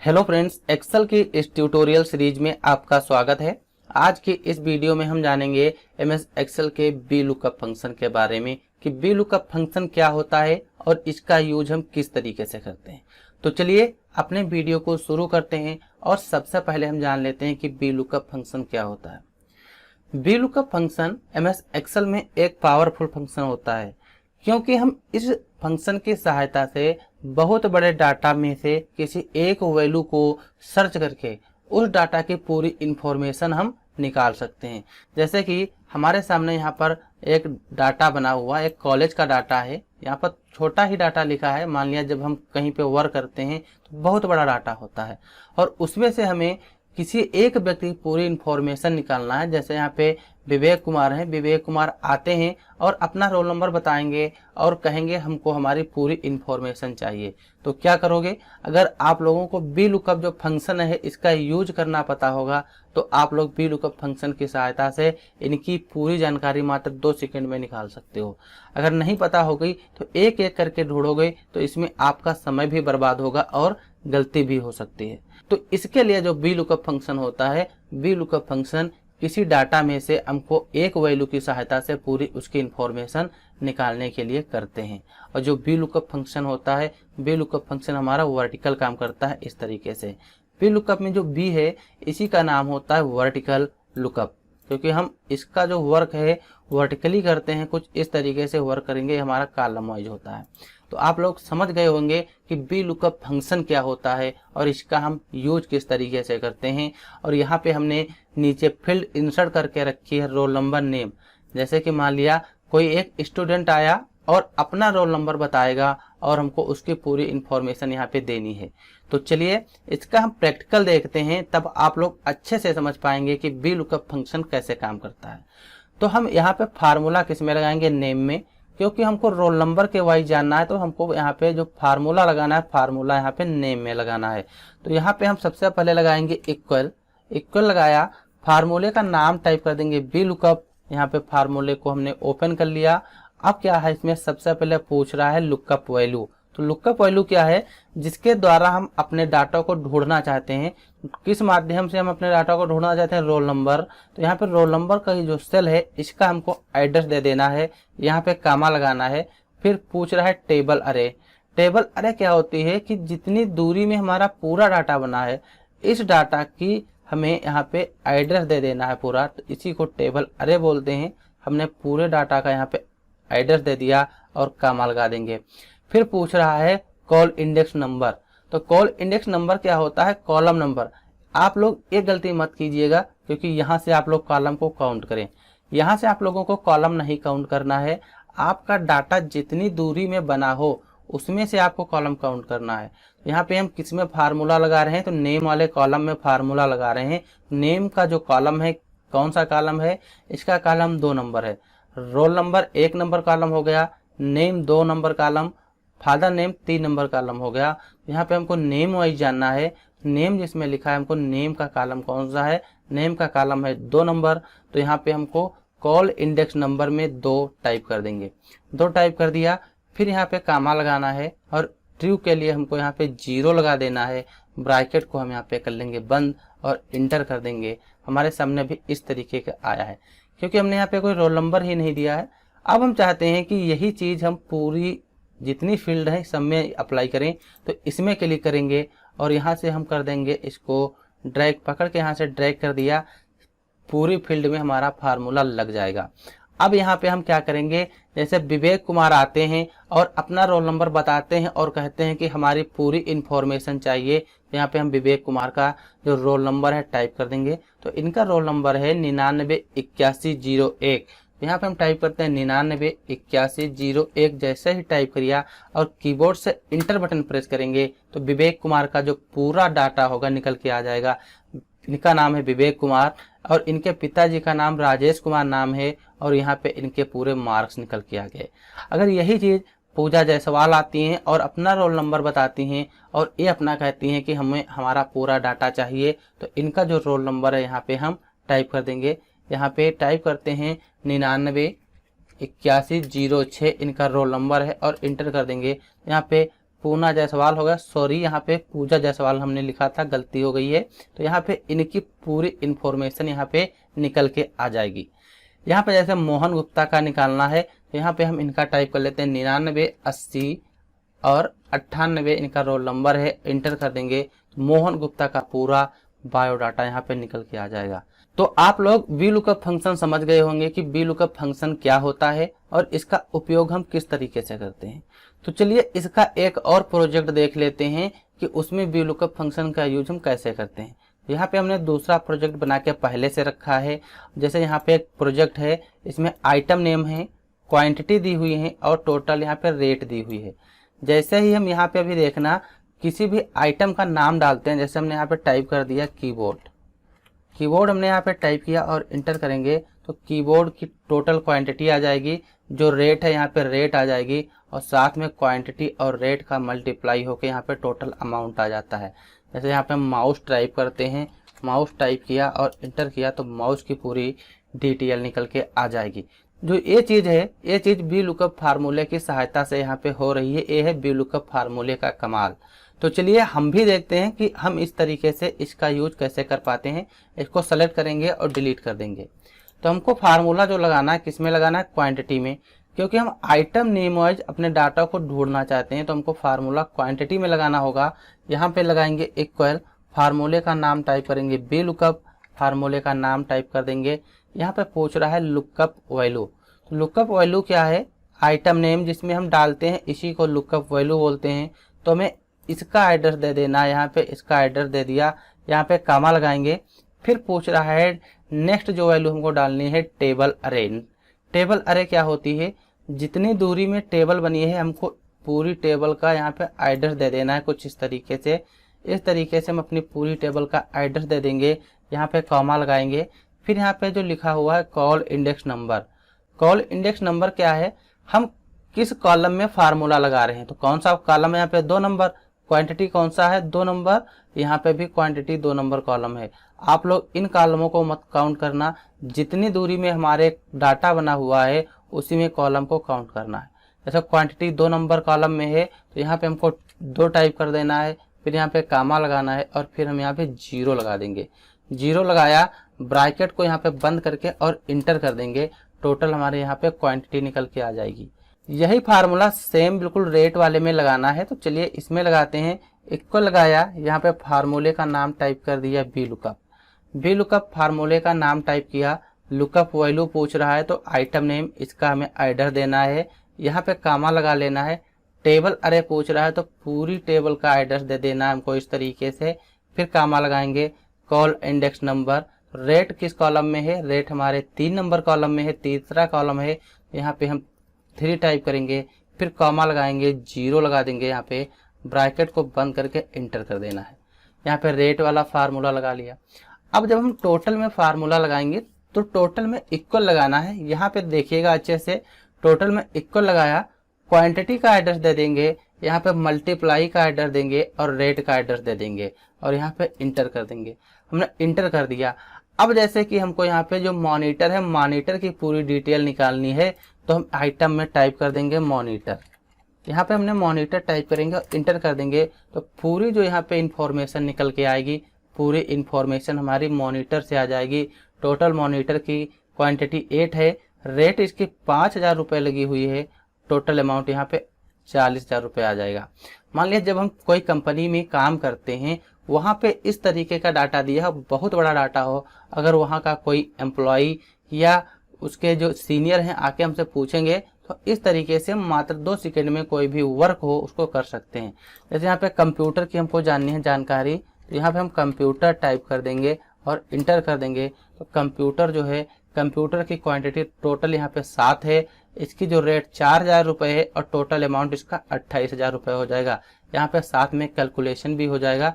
Hello friends, Excel की इस tutorial series में आपका स्वागत है। आज की इस वीडियो में हम जानेंगे एमएस एक्सेल के वी लुकअप फंक्शन के बारे में कि वी लुकअप फंक्शन क्या होता है और इसका यूज हम किस तरीके से करते हैं। तो चलिए अपने वीडियो को शुरू करते हैं और सबसे पहले हम जान लेते हैं कि वी लुकअप फंक्शन क्या होता है। V lookup function MS Excel में एक पावरफुल फंक्शन होता है, क्योंकि हम इस फंक्शन की सहायता से बहुत बड़े डाटा में से किसी एक वैल्यू को सर्च करके उस डाटा की पूरी इंफॉर्मेशन हम निकाल सकते हैं। जैसे कि हमारे सामने यहाँ पर एक डाटा बना हुआ, एक कॉलेज का डाटा है। यहाँ पर छोटा ही डाटा लिखा है। मान लिया जब हम कहीं पे वर्क करते हैं तो बहुत बड़ा डाटा होता है और उसमें से हमें किसी एक व्यक्ति की पूरी इंफॉर्मेशन निकालना है। जैसे यहाँ पे विवेक कुमार हैं, विवेक कुमार आते हैं और अपना रोल नंबर बताएंगे और कहेंगे हमको हमारी पूरी इंफॉर्मेशन चाहिए। तो क्या करोगे? अगर आप लोगों को वी लुकअप जो फंक्शन है इसका यूज करना पता होगा तो आप लोग वी लुकअप फंक्शन की सहायता से इनकी पूरी जानकारी मात्र 2 सेकंड में निकाल सकते हो। अगर नहीं पता हो गई तो एक एक करके ढूंढोगे तो इसमें आपका समय भी बर्बाद होगा और गलती भी हो सकती है। तो इसके लिए जो वी लुकअप फंक्शन होता है, वी लुकअप फंक्शन किसी डाटा में से हमको एक वैल्यू की सहायता से पूरी उसकी इंफॉर्मेशन निकालने के लिए करते हैं। और जो वी लुकअप फंक्शन होता है, वी लुकअप फंक्शन हमारा वर्टिकल काम करता है इस तरीके से। वी लुकअप में जो वी है इसी का नाम होता है वर्टिकल लुकअप, क्योंकि हम इसका जो वर्क है वर्टिकली करते हैं। कुछ इस तरीके से वर्क करेंगे, हमारा कॉलम वाइज होता है। तो आप लोग समझ गए होंगे कि वी लुकअप फंक्शन क्या होता है और इसका हम यूज किस तरीके से करते हैं। और यहाँ पे हमने नीचे फील्ड इंसर्ट करके रखी है रोल नंबर नेम। जैसे कि मान लिया कोई एक स्टूडेंट आया और अपना रोल नंबर बताएगा और हमको उसकी पूरी इंफॉर्मेशन यहाँ पे देनी है। तो चलिए इसका हम प्रैक्टिकल देखते हैं, तब आप लोग अच्छे से समझ पाएंगे कि वी लुकअप फंक्शन कैसे काम करता है। तो हम यहाँ पे फार्मूला किस में लगाएंगे? नेम में, क्योंकि हमको रोल नंबर के वाइज जानना है तो हमको यहाँ पे जो फार्मूला लगाना है, फार्मूला यहाँ पे नेम में लगाना है। तो यहाँ पे हम सबसे पहले लगाएंगे इक्वल। इक्वल लगाया, फार्मूले का नाम टाइप कर देंगे वी लुकअप। यहाँ पे फार्मूले को हमने ओपन कर लिया। अब क्या है, इसमें सबसे पहले पूछ रहा है लुकअप वैल्यू। तो लुकअप वैल्यू क्या है? जिसके द्वारा हम अपने डाटा को ढूंढना चाहते हैं। किस माध्यम से हम अपने डाटा को ढूंढना चाहते हैं? Roll number. तो यहाँ पे रोल नंबर का जो सेल है इसका हमको एड्रेस दे देना है, यहाँ पे कामा लगाना है। फिर पूछ रहा है टेबल अरे। टेबल अरे क्या होती है कि जितनी दूरी में हमारा पूरा डाटा बना है इस डाटा की हमें यहाँ पे एड्रेस दे देना है पूरा। तो इसी को टेबल अरे बोलते हैं। हमने पूरे डाटा का यहाँ पे एड्रेस दे दिया और कामा लगा देंगे। फिर पूछ रहा है कॉल इंडेक्स नंबर। तो कॉल इंडेक्स नंबर क्या होता है? Column number. आप लोग एक गलती मत कीजिएगा, क्योंकि यहाँ से आप लोग कॉलम को काउंट करें। यहाँ से आप लोगों को कॉलम नहीं काउंट करना है। आपका डाटा जितनी दूरी में बना हो उसमें से आपको कॉलम काउंट करना है। यहाँ पे हम किस में फार्मूला लगा रहे हैं? तो नेम वाले कॉलम में फार्मूला लगा रहे हैं। नेम का जो कॉलम है, कौन सा कॉलम है? इसका कॉलम 2 नंबर है। रोल नंबर 1 नंबर कॉलम हो गया, name 2 number column, father name 3 number column हो गया। यहाँ पे हमको नेम वाइज जानना है। नेम जिसमें लिखा है हमको नेम का कॉलम कौन सा है? नेम का कॉलम है 2 नंबर। तो यहाँ पे हमको कॉल इंडेक्स नंबर में 2 टाइप कर देंगे। 2 टाइप कर दिया। फिर यहाँ पे कामा लगाना है और ट्रू के लिए हमको यहाँ पे 0 लगा देना है। ब्रैकेट को हम यहाँ पे कर लेंगे बंद और इंटर कर देंगे। हमारे सामने भी इस तरीके का आया है, क्योंकि हमने यहाँ पे कोई रोल नंबर ही नहीं दिया है। अब हम चाहते हैं कि यही चीज हम पूरी जितनी फील्ड है सब में अप्लाई करें। तो इसमें क्लिक करेंगे और यहाँ से हम कर देंगे इसको ड्रैग, पकड़ के यहाँ से ड्रैग कर दिया। पूरी फील्ड में हमारा फार्मूला लग जाएगा। अब यहाँ पे हम क्या करेंगे? जैसे विवेक कुमार आते हैं और अपना रोल नंबर बताते हैं और कहते हैं कि हमारी पूरी इंफॉर्मेशन चाहिए। तो यहाँ पे हम विवेक कुमार का जो रोल नंबर है टाइप कर देंगे। तो इनका रोल नंबर है 998101। यहाँ पे हम टाइप करते हैं 998101। जैसे ही टाइप करिए और कीबोर्ड से इंटर बटन प्रेस करेंगे तो विवेक कुमार का जो पूरा डाटा होगा निकल के आ जाएगा। इनका नाम है विवेक कुमार और इनके पिताजी का नाम राजेश कुमार नाम है और यहाँ पे इनके पूरे मार्क्स निकल के आ गए। अगर यही चीज पूजा जायसवाल आती हैं और अपना रोल नंबर बताती हैं और ये अपना कहती हैं कि हमें हमारा पूरा डाटा चाहिए, तो इनका जो रोल नंबर है यहाँ पे हम टाइप कर देंगे। यहाँ पे टाइप करते हैं 998106 इनका रोल नंबर है और इंटर कर देंगे। यहाँ पे पूना जायसवाल होगा, सॉरी यहाँ पे पूजा जायसवाल हमने लिखा था, गलती हो गई है। तो यहाँ पे इनकी पूरी इंफॉर्मेशन यहाँ पे निकल के आ जाएगी। यहाँ पे जैसे मोहन गुप्ता का निकालना है तो यहाँ पे हम इनका टाइप कर लेते हैं 99, 80 और 98 इनका रोल नंबर है, इंटर कर देंगे तो मोहन गुप्ता का पूरा बायोडाटा यहाँ पे निकल के आ जाएगा। तो आप लोग वी लुकअप फंक्शन समझ गए होंगे कि वी लुकअप फंक्शन क्या होता है और इसका उपयोग हम किस तरीके से करते हैं। तो चलिए इसका एक और प्रोजेक्ट देख लेते हैं कि उसमें वी लुकअप फंक्शन का यूज हम कैसे करते हैं। यहाँ पे हमने दूसरा प्रोजेक्ट बना के पहले से रखा है। जैसे यहाँ पे एक प्रोजेक्ट है, इसमें आइटम नेम है, क्वांटिटी दी हुई है और टोटल यहाँ पे रेट दी हुई है। जैसे ही हम यहाँ पे अभी देखना किसी भी आइटम का नाम डालते हैं, जैसे हमने यहाँ पे टाइप कर दिया कीबोर्ड हमने यहाँ पे टाइप किया और इंटर करेंगे तो कीबोर्ड की टोटल क्वांटिटी आ जाएगी, जो रेट है यहाँ पे रेट आ जाएगी और साथ में क्वांटिटी और रेट का मल्टीप्लाई होकर यहाँ पे टोटल अमाउंट आ जाता है। जैसे यहाँ पे हम माउस टाइप करते हैं, माउस टाइप किया और इंटर किया तो माउस की पूरी डिटेल निकल के आ जाएगी। जो ये चीज़ है, ये चीज़ वी लुकअप फार्मूले की सहायता से यहाँ पे हो रही है। ये है वी लुकअप फार्मूले का कमाल। तो चलिए हम भी देखते हैं कि हम इस तरीके से इसका यूज कैसे कर पाते हैं। इसको सेलेक्ट करेंगे और डिलीट कर देंगे। तो हमको फार्मूला जो लगाना है किस में लगाना है, क्वांटिटी में, क्योंकि हम आइटम नेम वाइज अपने डाटा को ढूंढना चाहते हैं तो हमको फार्मूला क्वांटिटी में लगाना होगा। यहाँ पे लगाएंगे इक्वल, फार्मूले का नाम टाइप करेंगे वी लुकअप, फार्मूले का नाम टाइप कर देंगे। यहाँ पे पूछ रहा है लुकअप वैल्यू, तो लुकअप वैल्यू क्या है, आइटम नेम जिसमें हम डालते हैं इसी को लुकअप वैल्यू बोलते हैं। तो हमें इसका एड्रेस दे देना है, यहाँ पे इसका एड्रेस दे दिया, यहाँ पे कामा लगाएंगे। फिर पूछ रहा है नेक्स्ट जो वैल्यू हमको डालनी है टेबल अरे। टेबल अरे क्या होती है, जितनी दूरी में टेबल बनी है हमको पूरी टेबल का यहाँ पे एड्रेस दे देना है कुछ इस तरीके से। इस तरीके से हम अपनी पूरी टेबल का एड्रेस दे देंगे, यहाँ पे कॉमा लगाएंगे। फिर यहाँ पे जो लिखा हुआ है call index number, call index number क्या है, हम किस कॉलम में फार्मूला लगा रहे हैं। तो कौन सा कॉलम है, यहाँ पे 2 नंबर, क्वांटिटी कौन सा है 2 नंबर, यहाँ पे भी क्वांटिटी 2 नंबर कॉलम है। आप लोग इन कॉलमों को मत काउंट करना, जितनी दूरी में हमारे डाटा बना हुआ है उसी में कॉलम को काउंट करना है। जैसे क्वांटिटी 2 नंबर कॉलम में है तो यहाँ पे हमको 2 टाइप कर देना है, फिर यहाँ पे कामा लगाना है और फिर हम यहाँ पे 0 लगा देंगे। 0 लगाया, ब्रैकेट को यहाँ पे बंद करके और इंटर कर देंगे, टोटल हमारे यहाँ पे क्वांटिटी निकल के आ जाएगी। यही फार्मूला सेम बिल्कुल रेट वाले में लगाना है। तो चलिए इसमें लगाते हैं, इक्वल लगाया, यहाँ पे फार्मूले का नाम टाइप कर दिया वी लुकअप। वी लुकअप फार्मूले का नाम टाइप किया, लुकअप वैल्यू पूछ रहा है तो आइटम नेम इसका हमें एड्रेस देना है, यहाँ पे कामा लगा लेना है। टेबल अरे पूछ रहा है तो पूरी टेबल का एड्रेस दे देना है हमको इस तरीके से, फिर कामा लगाएंगे। कॉल इंडेक्स नंबर, रेट किस कॉलम में है, रेट हमारे 3 नंबर कॉलम में है, तीसरा कॉलम है, यहाँ पे हम 3 टाइप करेंगे, फिर कॉमा लगाएंगे, 0 लगा देंगे, यहाँ पे ब्रैकेट को बंद करके इंटर कर देना है। यहाँ पे रेट वाला फार्मूला लगा लिया। अब जब हम टोटल में फार्मूला लगाएंगे तो टोटल में इक्वल लगाना है। यहाँ पे देखिएगा अच्छे से, टोटल में इक्वल लगाया, क्वांटिटी का एड्रेस दे देंगे, यहाँ पे मल्टीप्लाई का एड्रेस देंगे और रेट का एड्रेस दे देंगे और यहाँ पे इंटर कर देंगे। हमने इंटर कर दिया। अब जैसे कि हमको यहाँ पे जो मॉनिटर है, मॉनिटर की पूरी डिटेल निकालनी है तो हम आइटम में टाइप कर देंगे मॉनिटर। यहाँ पे हमने मॉनिटर टाइप करेंगे और इंटर कर देंगे तो पूरी जो यहाँ पे इंफॉर्मेशन निकल के आएगी, पूरी इंफॉर्मेशन हमारी मॉनिटर से आ जाएगी। टोटल मॉनिटर की क्वांटिटी 8 है, रेट इसकी 5,000 रुपये लगी हुई है, टोटल अमाउंट यहाँ पे 40,000 रुपये आ जाएगा। मान लिया जब हम कोई कंपनी में काम करते हैं, वहाँ पे इस तरीके का डाटा दिया हो, बहुत बड़ा डाटा हो, अगर वहाँ का कोई एम्प्लॉई या उसके जो सीनियर हैं आके हमसे पूछेंगे तो इस तरीके से हम मात्र 2 सेकंड में कोई भी वर्क हो उसको कर सकते हैं। जैसे यहाँ पे कंप्यूटर की हमको जाननी है जानकारी, तो यहाँ पे हम कंप्यूटर टाइप कर देंगे और इंटर कर देंगे। तो कंप्यूटर जो है, कंप्यूटर की क्वांटिटी टोटल यहाँ पे 7 है, इसकी जो रेट 4,000 रुपये है और टोटल अमाउंट इसका 28,000 रुपये हो जाएगा। यहाँ पे साथ में कैलकुलेशन भी हो जाएगा।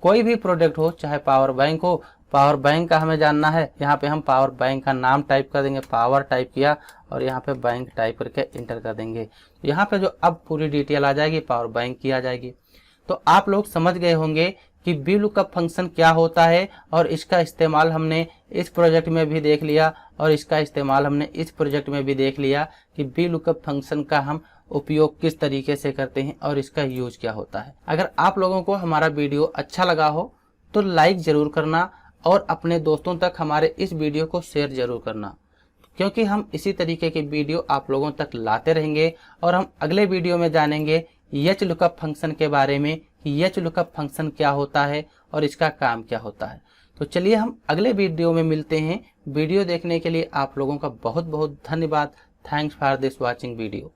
कोई भी प्रोडक्ट हो, चाहे पावर बैंक हो, पावर बैंक का हमें जानना है, यहाँ पे हम पावर बैंक का नाम टाइप कर देंगे, पावर टाइप किया और यहाँ पे बैंक टाइप करके इंटर कर देंगे। यहाँ पे जो अब पूरी डिटेल आ जाएगी पावर बैंक की आ जाएगी। तो आप लोग समझ गए होंगे कि वी लुकअप फंक्शन क्या होता है और इसका इस्तेमाल हमने इस प्रोजेक्ट में भी देख लिया और इसका इस्तेमाल हमने इस प्रोजेक्ट में भी देख लिया कि वी लुकअप फंक्शन का हम उपयोग किस तरीके से करते हैं और इसका यूज क्या होता है। अगर आप लोगों को हमारा वीडियो अच्छा लगा हो तो लाइक जरूर करना और अपने दोस्तों तक हमारे इस वीडियो को शेयर जरूर करना, क्योंकि हम इसी तरीके की वीडियो आप लोगों तक लाते रहेंगे। और हम अगले वीडियो में जानेंगे एच लुकअप फंक्शन के बारे में कि एच लुकअप फंक्शन क्या होता है और इसका काम क्या होता है। तो चलिए हम अगले वीडियो में मिलते हैं। वीडियो देखने के लिए आप लोगों का बहुत बहुत धन्यवाद। Thanks for this watching video.